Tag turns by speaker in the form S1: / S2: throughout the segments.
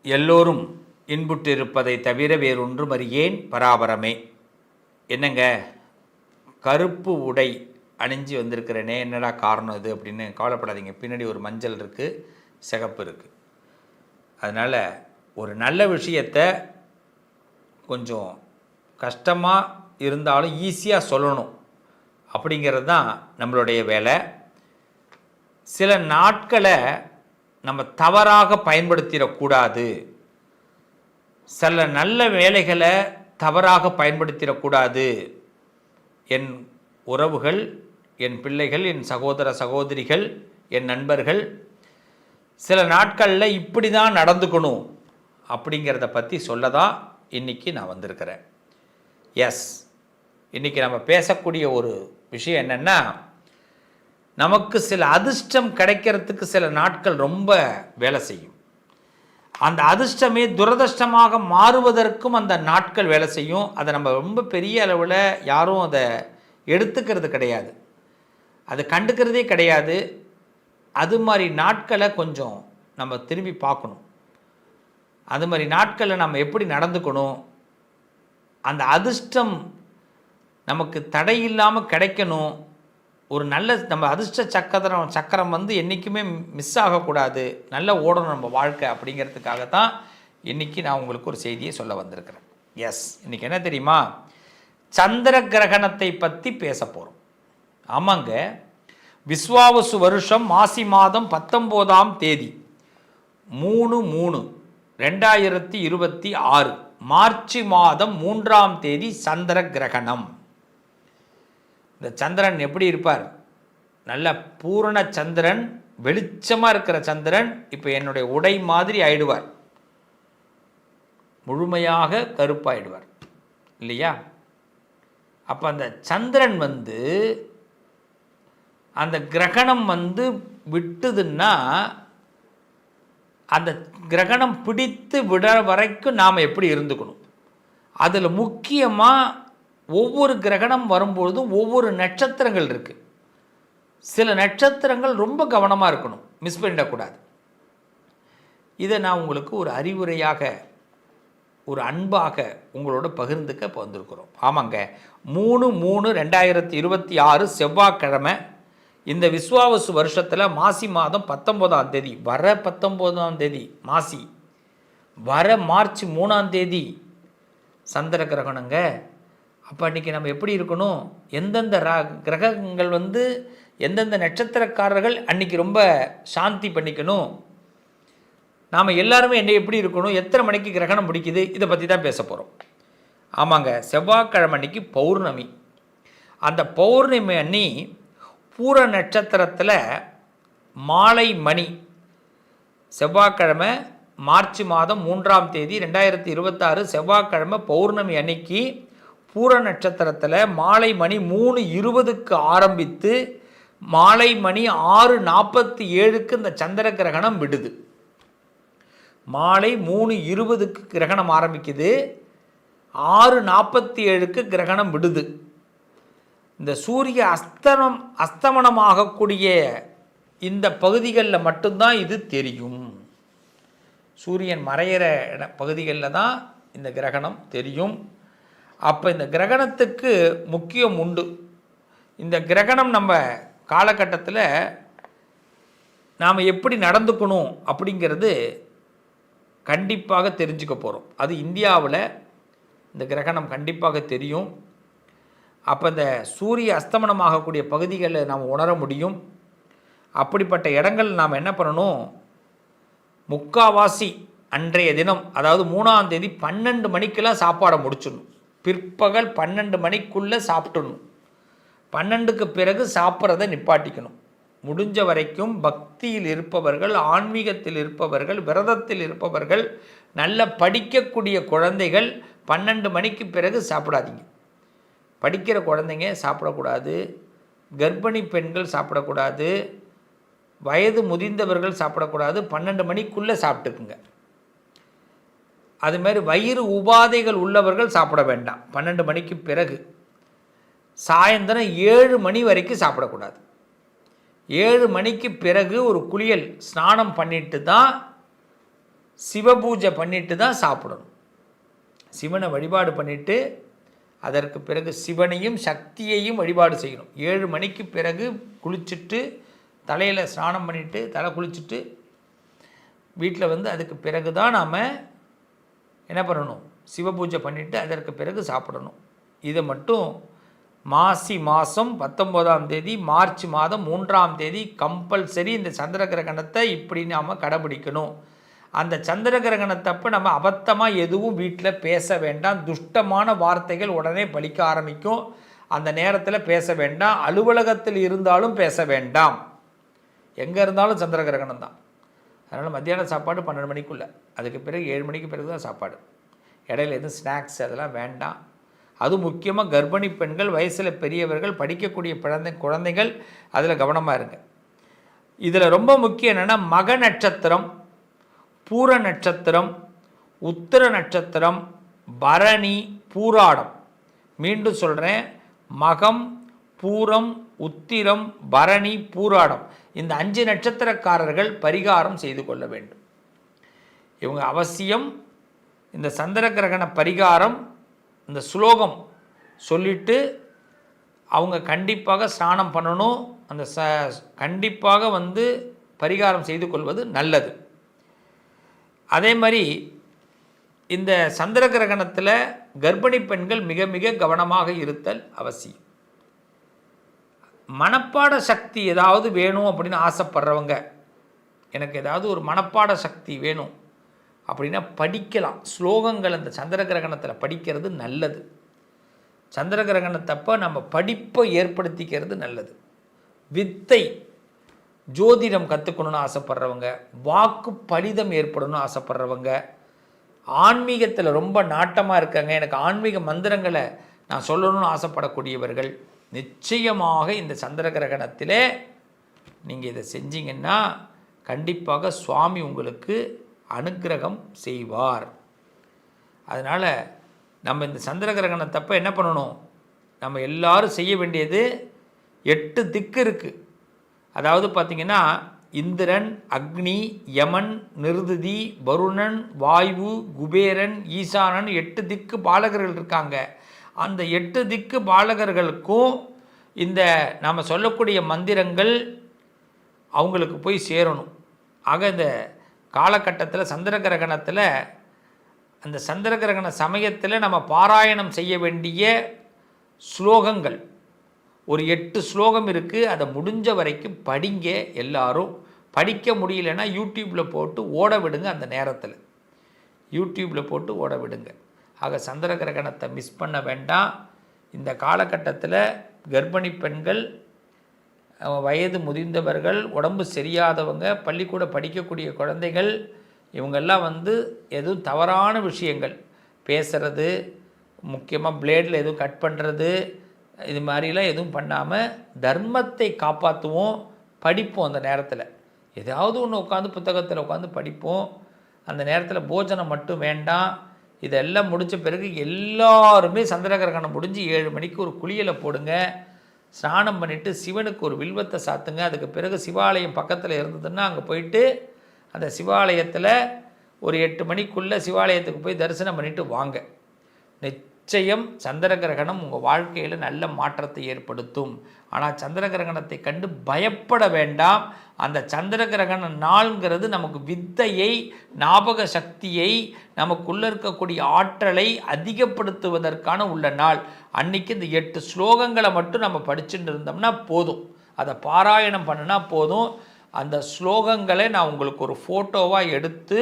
S1: எல்லோரும் இன்புற்றிருப்பதை தவிர வேறொன்றும் அறியேன் பராபரமே. என்னங்க, கருப்பு உடை அணிஞ்சு வந்திருக்கிறேனே, என்னடா காரணம் இது அப்படின்னு கவலைப்படாதீங்க. பின்னாடி ஒரு மஞ்சள் இருக்குது, சிகப்பு இருக்குது. அதனால் ஒரு நல்ல விஷயத்தை கொஞ்சம் கஷ்டமாக இருந்தாலும் ஈஸியாக சொல்லணும் அப்படிங்கிறது தான் நம்மளுடைய வேலை. சில நாட்களை நம்ம தவறாக பயன்படுத்திடக்கூடாது, சில நல்ல வேலைகளை தவறாக பயன்படுத்திடக்கூடாது. என் உறவுகள், என் பிள்ளைகள், என் சகோதர சகோதரிகள், என் நண்பர்கள் சில நாட்களில் இப்படி தான் நடந்துக்கணும் அப்படிங்கிறத பற்றி சொல்ல தான் இன்றைக்கி நான் வந்திருக்கிறேன். எஸ், இன்றைக்கி நம்ம பேசக்கூடிய ஒரு விஷயம் என்னென்னா, நமக்கு சில அதிர்ஷ்டம் கிடைக்கிறதுக்கு சில நாட்கள் ரொம்ப வேலை செய்யும். அந்த அதிர்ஷ்டமே துரதிர்ஷ்டமாக மாறுவதற்கும் அந்த நாட்கள் வேலை செய்யும். அதை நம்ம ரொம்ப பெரிய அளவில் யாரும் அதை எடுத்துக்கிறது கிடையாது, அதை கண்டுக்கிறதே கிடையாது. அது மாதிரி நாட்களை கொஞ்சம் நம்ம திரும்பி பார்க்கணும். அது மாதிரி நாட்களில் நம்ம எப்படி நடந்துக்கணும், அந்த அதிர்ஷ்டம் நமக்கு தடையில்லாமல் கிடைக்கணும். ஒரு நல்ல நம்ம அதிர்ஷ்ட சக்கரம் என்றைக்குமே மிஸ் ஆகக்கூடாது, நல்ல ஓடணும் நம்ம வாழ்க்கை. அப்படிங்கிறதுக்காக தான் இன்றைக்கி நான் உங்களுக்கு ஒரு செய்தியை சொல்ல வந்திருக்கிறேன். எஸ், இன்றைக்கி என்ன தெரியுமா, சந்திர கிரகணத்தை பற்றி பேச போகிறோம். ஆமாங்க, விஸ்வாவசு வருஷம் மாசி மாதம் 19ஆம் தேதி 3/3/2026 மார்ச் மாதம் 3ஆம் தேதி சந்திர கிரகணம். இந்த சந்திரன் எப்படி இருப்பார்? நல்ல பூரண சந்திரன், வெளிச்சமாக இருக்கிற சந்திரன். இப்போ என்னுடைய உடை மாதிரி ஆயிடுவார், முழுமையாக கருப்பாயிடுவார் இல்லையா? அப்போ அந்த சந்திரன் அந்த கிரகணம் விட்டுதுன்னா, அந்த கிரகணம் பிடித்து விட வரைக்கும் நாம் எப்படி இருந்துக்கணும். அதில் முக்கியமாக ஒவ்வொரு கிரகணம் வரும்பொழுதும் ஒவ்வொரு நட்சத்திரங்கள் இருக்குது. சில நட்சத்திரங்கள் ரொம்ப கவனமாக இருக்கணும், மிஸ் பண்ணிடக்கூடாது. இதை நான் உங்களுக்கு ஒரு அறிவுரையாக, ஒரு அன்பாக உங்களோட பகிர்ந்துக்க இப்போ வந்திருக்கிறோம். ஆமாங்க, 3/3/2026 செவ்வாய்க்கிழமை, இந்த விஸ்வாவசு வருஷத்தில் மாசி மாதம் 19ஆம் தேதி, வர 19ஆம் தேதி மாசி, வர மார்ச் 3ஆம் தேதி சந்திர கிரகணங்க. அப்போ அன்றைக்கி நம்ம எப்படி இருக்கணும், எந்தெந்த கிரகங்கள் எந்தெந்த நட்சத்திரக்காரர்கள் அன்றைக்கி ரொம்ப சாந்தி பண்ணிக்கணும், நாம் எல்லாருமே என்ன எப்படி இருக்கணும், எத்தனை மணிக்கு கிரகணம் பிடிக்குது, இதை பற்றி தான் பேச போகிறோம். ஆமாங்க, செவ்வாய்க்கிழமை அன்னைக்கு பௌர்ணமி. அந்த பௌர்ணமி அன்னி பூர நட்சத்திரத்தில் மாலை மணி, செவ்வாய்க்கிழமை மார்ச் மாதம் 3ஆம் தேதி 2026 செவ்வாய்க்கிழமை பௌர்ணமி அன்னைக்கு பூர நட்சத்திரத்தில் மாலை மணி 3:20க்கு ஆரம்பித்து மாலை மணி 6:47க்கு இந்த சந்திர கிரகணம் விடுது. மாலை 3:20க்கு கிரகணம் ஆரம்பிக்குது, 6:47க்கு கிரகணம் விடுது. இந்த சூரிய அஸ்தமனமாகக்கூடிய இந்த பகுதிகளில் மட்டும்தான் இது தெரியும். சூரியன் மறையிற பகுதிகளில் தான் இந்த கிரகணம் தெரியும். அப்போ இந்த கிரகணத்துக்கு முக்கியம் உண்டு. இந்த கிரகணம் நம்ம காலகட்டத்தில் நாம் எப்படி நடந்துக்கணும் அப்படிங்கிறது கண்டிப்பாக தெரிஞ்சுக்க போகிறோம். அது இந்தியாவில் இந்த கிரகணம் கண்டிப்பாக தெரியும். அப்போ இந்த சூரிய அஸ்தமனமாகக்கூடிய பகுதிகளை நாம் உணர முடியும். அப்படிப்பட்ட இடங்கள் நாம் என்ன பண்ணணும், முக்காவாசி அன்றைய தினம், அதாவது 3ஆம் தேதி 12 மணிக்கெல்லாம் சாப்பாடை முடிச்சிடணும். பிற்பகல் 12 மணிக்குள்ளே சாப்பிட்டுடணும். 12க்கு பிறகு சாப்பிட்றதை நிப்பாட்டிக்கணும். முடிஞ்ச வரைக்கும் பக்தியில் இருப்பவர்கள், ஆன்மீகத்தில் இருப்பவர்கள், விரதத்தில் இருப்பவர்கள், நல்ல படிக்கக்கூடிய குழந்தைகள் 12 மணிக்கு பிறகு சாப்பிடாதீங்க. படிக்கிற குழந்தைங்க சாப்பிடக்கூடாது, கர்ப்பிணி பெண்கள் சாப்பிடக்கூடாது, வயது முதிர்ந்தவர்கள் சாப்பிடக்கூடாது. 12 மணிக்குள்ளே சாப்பிட்டுக்குங்க. அதுமாதிரி வயிறு உபாதைகள் உள்ளவர்கள் சாப்பிட வேண்டாம் 12 மணிக்கு பிறகு. சாயந்தரம் 7 மணி வரைக்கும் சாப்பிடக்கூடாது. 7 மணிக்கு பிறகு ஒரு குளியல் ஸ்நானம் பண்ணிட்டு தான் சிவபூஜை பண்ணிட்டு தான் சாப்பிடணும். சிவனை வழிபாடு பண்ணிவிட்டு அதற்கு பிறகு சிவனையும் சக்தியையும் வழிபாடு செய்யணும். 7 மணிக்கு பிறகு குளிச்சுட்டு தலையில் ஸ்நானம் பண்ணிவிட்டு தலை குளிச்சுட்டு வீட்டில் வந்து அதுக்கு பிறகு தான் நாம் என்ன பண்ணணும், சிவபூஜை பண்ணிவிட்டு அதற்கு பிறகு சாப்பிடணும். இதை மட்டும் மாசி மாதம் 19ஆம் தேதி மார்ச் மாதம் 3ஆம் தேதி கம்பல்சரி இந்த சந்திர கிரகணத்தை இப்படி நாம் கடைபிடிக்கணும். அந்த சந்திர கிரகணத்தப்போ நம்ம அபத்தமாக எதுவும் வீட்டில் பேச வேண்டாம். துஷ்டமான வார்த்தைகள் உடனே பலிக்க ஆரம்பிக்கும். அந்த நேரத்தில் பேச வேண்டாம். அலுவலகத்தில் இருந்தாலும் பேச வேண்டாம். எங்கே இருந்தாலும் சந்திர கிரகணம் தான். அதனால் மத்தியான சாப்பாடு 12 மணிக்குள்ளே, அதுக்கு பிறகு 7 மணிக்கு பிறகு தான் சாப்பாடு. இடையில எதுவும் ஸ்நாக்ஸ் அதெல்லாம் வேண்டாம். அதுவும் முக்கியமாக கர்ப்பிணி பெண்கள், வயசில் பெரியவர்கள், படிக்கக்கூடிய குழந்தைகள் அதில் கவனமாக இருங்க. இதில் ரொம்ப முக்கியம் என்னென்னா மக நட்சத்திரம், பூர நட்சத்திரம், உத்திர நட்சத்திரம், பரணி, பூராடம். மீண்டும் சொல்கிறேன், மகம், பூரம், உத்திரம், பரணி, பூராடம் இந்த 5 நட்சத்திரக்காரர்கள் பரிகாரம் செய்து கொள்ள வேண்டும். இவங்க அவசியம் இந்த சந்திர கிரகண பரிகாரம் இந்த ஸ்லோகம் சொல்லிட்டு அவங்க கண்டிப்பாக ஸ்நானம் பண்ணணும். அந்த கண்டிப்பாக வந்து பரிகாரம் செய்து கொள்வது நல்லது. அதே மாதிரி இந்த சந்திர கிரகணத்தில் கர்ப்பிணி பெண்கள் மிக மிக கவனமாக இருத்தல் அவசியம். மனப்பாட சக்தி ஏதாவது வேணும் அப்படின்னு ஆசைப்படுறவங்க, எனக்கு ஏதாவது ஒரு மனப்பாட சக்தி வேணும் அப்படின்னா படிக்கலாம். ஸ்லோகங்கள் அந்த சந்திர கிரகணத்தில் படிக்கிறது நல்லது. சந்திர கிரகணத்தப்போ நம்ம படிப்பை ஏற்படுத்திக்கிறது நல்லது. வித்தை, ஜோதிடம் கற்றுக்கணுன்னு ஆசைப்படுறவங்க, வாக்கு பலிதம் ஏற்படணும்னு ஆசைப்படுறவங்க, ஆன்மீகத்தில் ரொம்ப நாட்டமாக இருக்காங்க, எனக்கு ஆன்மீக மந்திரங்களை நான் சொல்லணும்னு ஆசைப்படக்கூடியவர்கள் நிச்சயமாக இந்த சந்திர கிரகணத்தில் நீங்கள் இதை செஞ்சீங்கன்னா கண்டிப்பாக சுவாமி உங்களுக்கு அனுக்கிரகம் செய்வார். அதனால் நம்ம இந்த சந்திர கிரகணத்தப்போ என்ன பண்ணணும், நம்ம எல்லாரும் செய்ய வேண்டியது 8 திக்கு இருக்குது. அதாவது பார்த்திங்கன்னா இந்திரன், அக்னி, யமன், நிருதி, வருணன், வாயு, குபேரன், ஈசானன் 8 திக்கு பாலகர்கள் இருக்காங்க. அந்த 8 திக்கு பாலகர்களுக்கும் இந்த நாம் சொல்லக்கூடிய மந்திரங்கள் அவங்களுக்கு போய் சேரணும். ஆக இந்த காலகட்டத்தில் சந்திர கிரகணத்தில் அந்த சந்திர கிரகண சமயத்தில் நம்ம பாராயணம் செய்ய வேண்டிய ஸ்லோகங்கள் ஒரு 8 ஸ்லோகம் இருக்குது. அதை முடிஞ்ச வரைக்கும் படிங்க. எல்லாரும் படிக்க முடியலன்னா யூடியூப்பில் போட்டு ஓட விடுங்க. அந்த நேரத்தில் யூடியூப்பில் போட்டு ஓட விடுங்க. ஆக சந்திர கிரகணத்தை மிஸ் பண்ண வேண்டாம். இந்த காலகட்டத்தில் கர்ப்பிணி பெண்கள், வயது முதிர்ந்தவர்கள், உடம்பு சரியாதவங்க, பள்ளிக்கூட படிக்கக்கூடிய குழந்தைகள், இவங்கெல்லாம் வந்து எதுவும் தவறான விஷயங்கள் பேசுகிறது, முக்கியமாக பிளேடில் எதுவும் கட் பண்ணுறது, இது மாதிரிலாம் எதுவும் பண்ணாமல் தர்மத்தை காப்பாற்றுவோம். படிப்போம். அந்த நேரத்தில் ஏதாவது ஒன்று உட்காந்து புத்தகத்தில் உட்காந்து படிப்போம். அந்த நேரத்தில் போஜனம் மட்டும் வேண்டாம். இதெல்லாம் முடித்த பிறகு எல்லாருமே சந்திர கிரகணம் முடிஞ்சு 7 மணிக்கு ஒரு குளியலை போடுங்க. ஸ்நானம் பண்ணிவிட்டு சிவனுக்கு ஒரு வில்வத்தை சாத்துங்க. அதுக்கு பிறகு சிவாலயம் பக்கத்தில் இருந்ததுன்னா அங்கே போயிட்டு அந்த சிவாலயத்தில் ஒரு 8 மணிக்குள்ளே சிவாலயத்துக்கு போய் தரிசனம் பண்ணிவிட்டு வாங்க. நிச்சயம் சந்திர கிரகணம் உங்கள் வாழ்க்கையில் நல்ல மாற்றத்தை ஏற்படுத்தும். ஆனால் சந்திர கிரகணத்தை கண்டு பயப்பட வேண்டாம். அந்த சந்திர கிரகண நாள்ங்கிறது நமக்கு வித்தையை, ஞாபக சக்தியை, நமக்குள்ளே இருக்கக்கூடிய ஆற்றலை அதிகப்படுத்துவதற்கான உள்ள நாள். அன்றைக்கி இந்த 8 ஸ்லோகங்களை மட்டும் நம்ம படிச்சுட்டு இருந்தோம்னா போதும். அதை பாராயணம் பண்ணினா போதும். அந்த ஸ்லோகங்களை நான் உங்களுக்கு ஒரு ஃபோட்டோவாக எடுத்து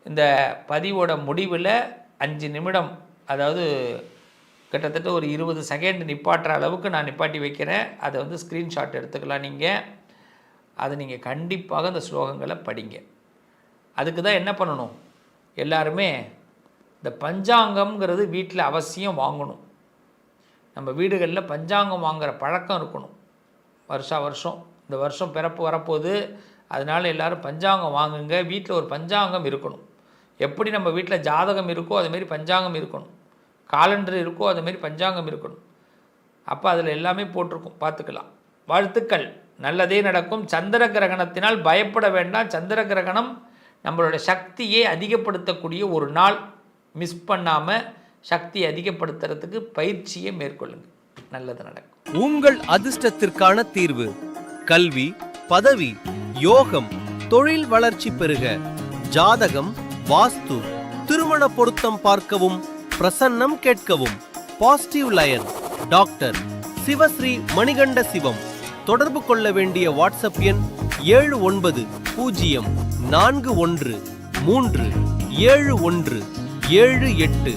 S1: இந்த பதிவோட முடிவில் 5 நிமிடம், அதாவது கிட்டத்தட்ட ஒரு 20 செகண்ட் நிப்பாட்டுற அளவுக்கு நான் நிப்பாட்டி வைக்கிறேன். அதை வந்து ஸ்க்ரீன்ஷாட் எடுத்துக்கலாம். அதை நீங்கள் கண்டிப்பாக அந்த ஸ்லோகங்களை படிங்க. அதுக்கு தான் என்ன பண்ணணும், எல்லாருமே இந்த பஞ்சாங்கம்ங்கிறது வீட்டில் அவசியம் வாங்கணும். நம்ம வீடுகளில் பஞ்சாங்கம் வாங்குகிற பழக்கம் இருக்கணும். வருஷம் இந்த வருஷம் பிறப்பு வரப்போகுது, அதனால் எல்லோரும் பஞ்சாங்கம் வாங்குங்க. வீட்டில் ஒரு பஞ்சாங்கம் இருக்கணும். எப்படி நம்ம வீட்டில் ஜாதகம் இருக்கோ அதுமாரி பஞ்சாங்கம் இருக்கணும். காலண்டர் இருக்கோ அதுமாரி பஞ்சாங்கம் இருக்கணும். அப்போ அதில் எல்லாமே போட்டிருக்கும், பார்த்துக்கலாம். வாழ்த்துக்கள், நல்லதே நடக்கும். சந்திர கிரகணத்தினால் பயப்பட வேண்டாம். சந்திர கிரகணம் நம்மளோட சக்தியை அதிகப்படுத்தக்கூடிய ஒரு நாள். மிஸ் பண்ணாமல் சக்தியை அதிகப்படுத்துறதுக்கு பயிற்சியை மேற்கொள்ளுங்க. நல்லது நடக்கும்.
S2: உங்கள் அதிர்ஷ்டத்திற்கான தீர்வு கல்வி, பதவி, யோகம், தொழில் வளர்ச்சி பெருக, ஜாதகம், வாஸ்து, திருமண பொருத்தம் பார்க்கவும், பிரசன்னம் கேட்கவும். Positive lion doctor Sivasri Manikanda Sivam. தொடர்பு கொள்ள வேண்டிய வாட்ஸ்அப் எண் 7904137178.